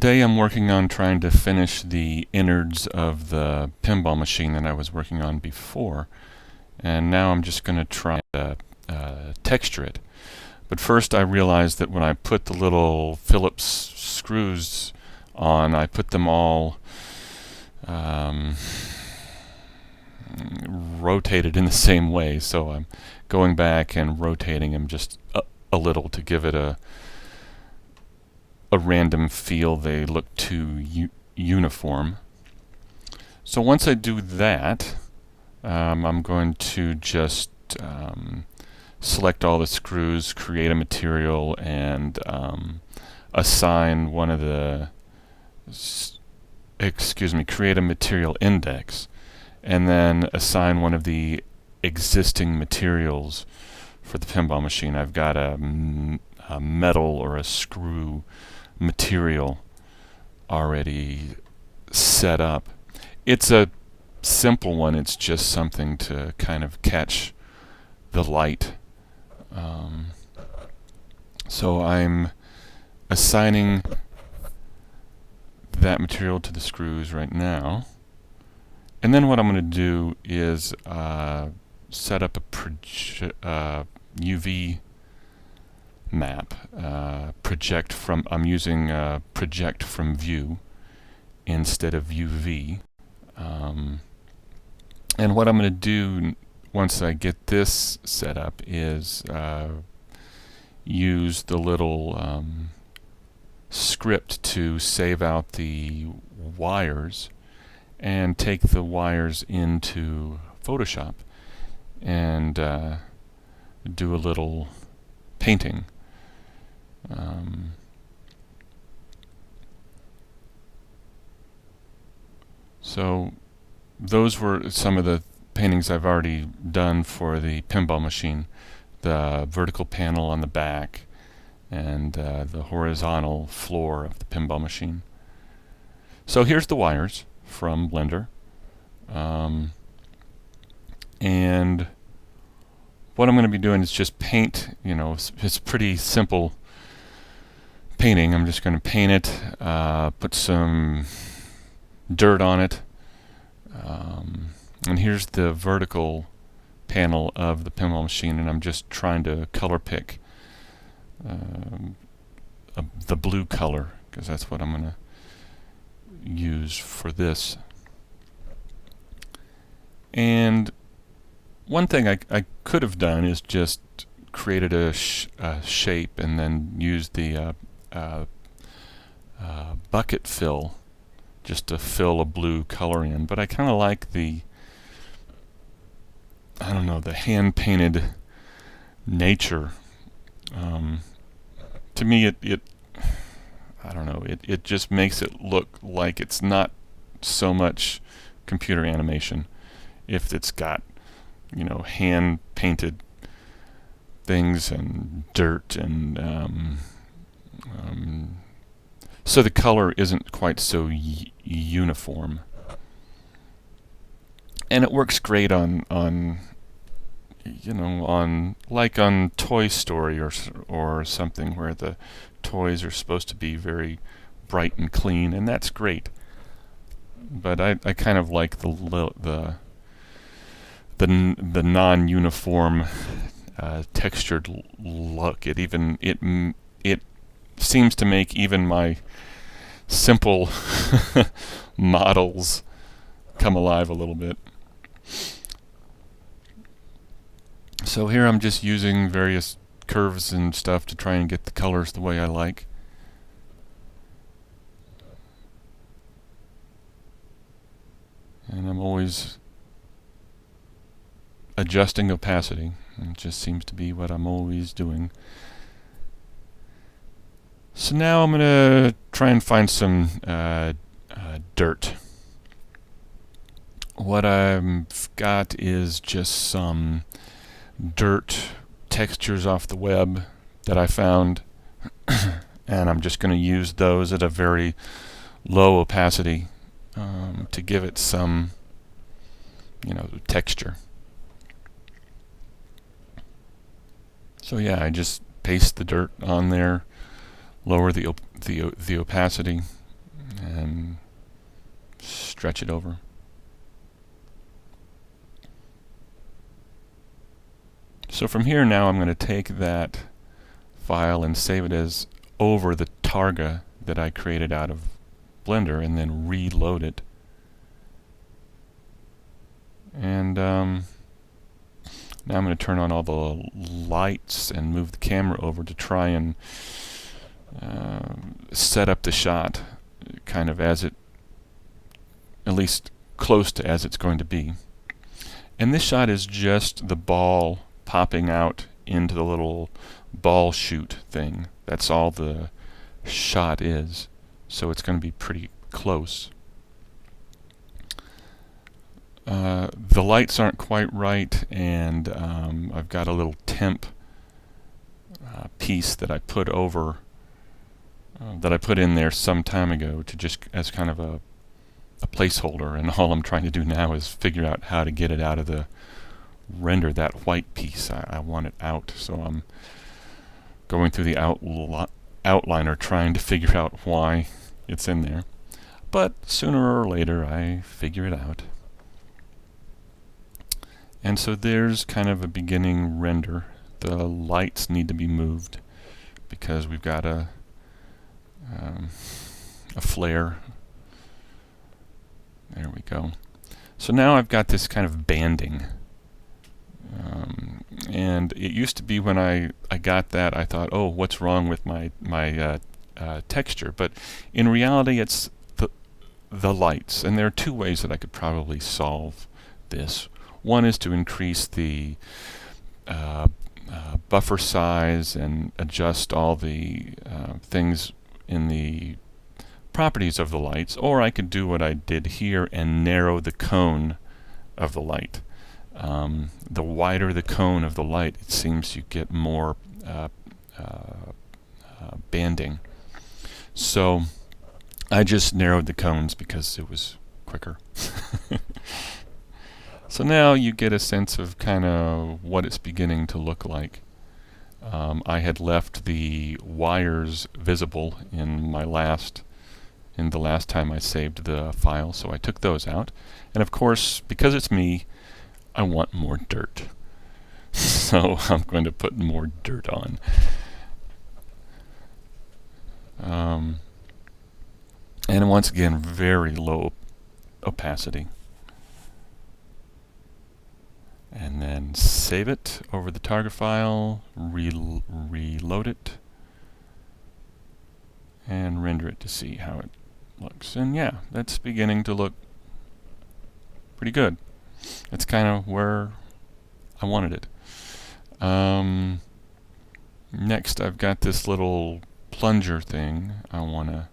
Today I'm working on trying to finish the innards of the pinball machine that I was working on before, and now I'm just going to try to texture it. But first I realized that when I put the little Phillips screws on, I put them all rotated in the same way, so I'm going back and rotating them just a little to give it a random feel. They look too uniform. So once I do that, I'm going to just select all the screws, create a material, and assign one of the create a material index, and then assign one of the existing materials for the pinball machine. I've got a metal or a screw material already set up. It's a simple one. It's just something to kind of catch the light. So I'm assigning that material to the screws right now. And then what I'm going to do is set up a UV map. I'm using project from view instead of UV. And what I'm going to do once I get this set up is use the little script to save out the wires and take the wires into Photoshop and do a little painting. So those were some of the paintings I've already done for the pinball machine. The vertical panel on the back and the horizontal floor of the pinball machine. So here's the wires from Blender. And what I'm going to be doing is just paint. It's pretty simple painting. I'm just going to paint it, put some dirt on it, and here's the vertical panel of the pinball machine, and I'm just trying to color pick the blue color, because that's what I'm going to use for this. And one thing I could have done is just created a shape and then used the bucket fill just to fill a blue color in, but I kind of like the hand-painted nature. To me, it just makes it look like it's not so much computer animation if it's got hand-painted things and dirt, and so the color isn't quite so uniform. And it works great on like on Toy Story or something where the toys are supposed to be very bright and clean, and that's great. But I kind of like the non-uniform textured look. It seems to make even my simple models come alive a little bit. So here I'm just using various curves and stuff to try and get the colors the way I like. And I'm always adjusting opacity. It just seems to be what I'm always doing. So now I'm going to try and find some dirt. What I've got is just some dirt textures off the web that I found, and I'm just going to use those at a very low opacity to give it some texture. So yeah, I just paste the dirt on there, lower the opacity, and stretch it over. So from here now I'm going to take that file and save it as over the targa that I created out of Blender, and then reload it. And now I'm going to turn on all the lights and move the camera over to try and set up the shot kind of as it, at least close to as it's going to be. And this shot is just the ball popping out into the little ball shoot thing. That's all the shot is. So it's going to be pretty close. The lights aren't quite right, and I've got a little temp piece that I put over, that I put in there some time ago to just as kind of a placeholder, and all I'm trying to do now is figure out how to get it out of the render, that white piece. I want it out, so I'm going through the outliner trying to figure out why it's in there. But sooner or later I figure it out. And so there's kind of a beginning render. The lights need to be moved because we've got a flare. There we go. So now I've got this kind of banding. And it used to be when I got that, I thought, oh, what's wrong with my texture? But in reality, it's the lights. And there are two ways that I could probably solve this. One is to increase the buffer size and adjust all the things in the properties of the lights, or I could do what I did here and narrow the cone of the light. The wider the cone of the light, it seems you get more banding. So I just narrowed the cones because it was quicker. So now you get a sense of kind of what it's beginning to look like. I had left the wires visible in the last time I saved the file, so I took those out. And of course, because it's me, I want more dirt. So I'm going to put more dirt on. And once again, very low opacity. And then save it over the target file, reload it, and render it to see how it looks. And yeah, that's beginning to look pretty good. That's kind of where I wanted it. Next, I've got this little plunger thing I want to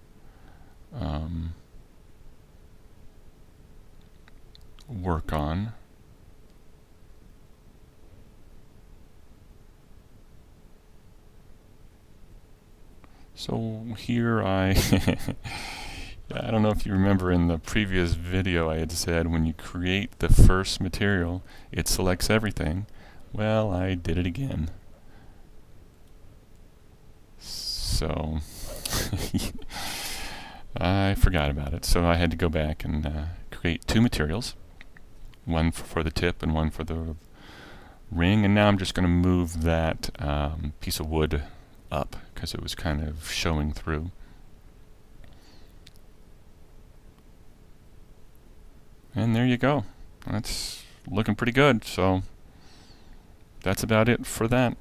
work on. So here I don't know if you remember in the previous video I had said when you create the first material it selects everything. Well, I did it again. So I forgot about it. So I had to go back and create two materials. One for the tip and one for the ring. And now I'm just going to move that piece of wood up because it was kind of showing through. And there you go. That's looking pretty good. So that's about it for that.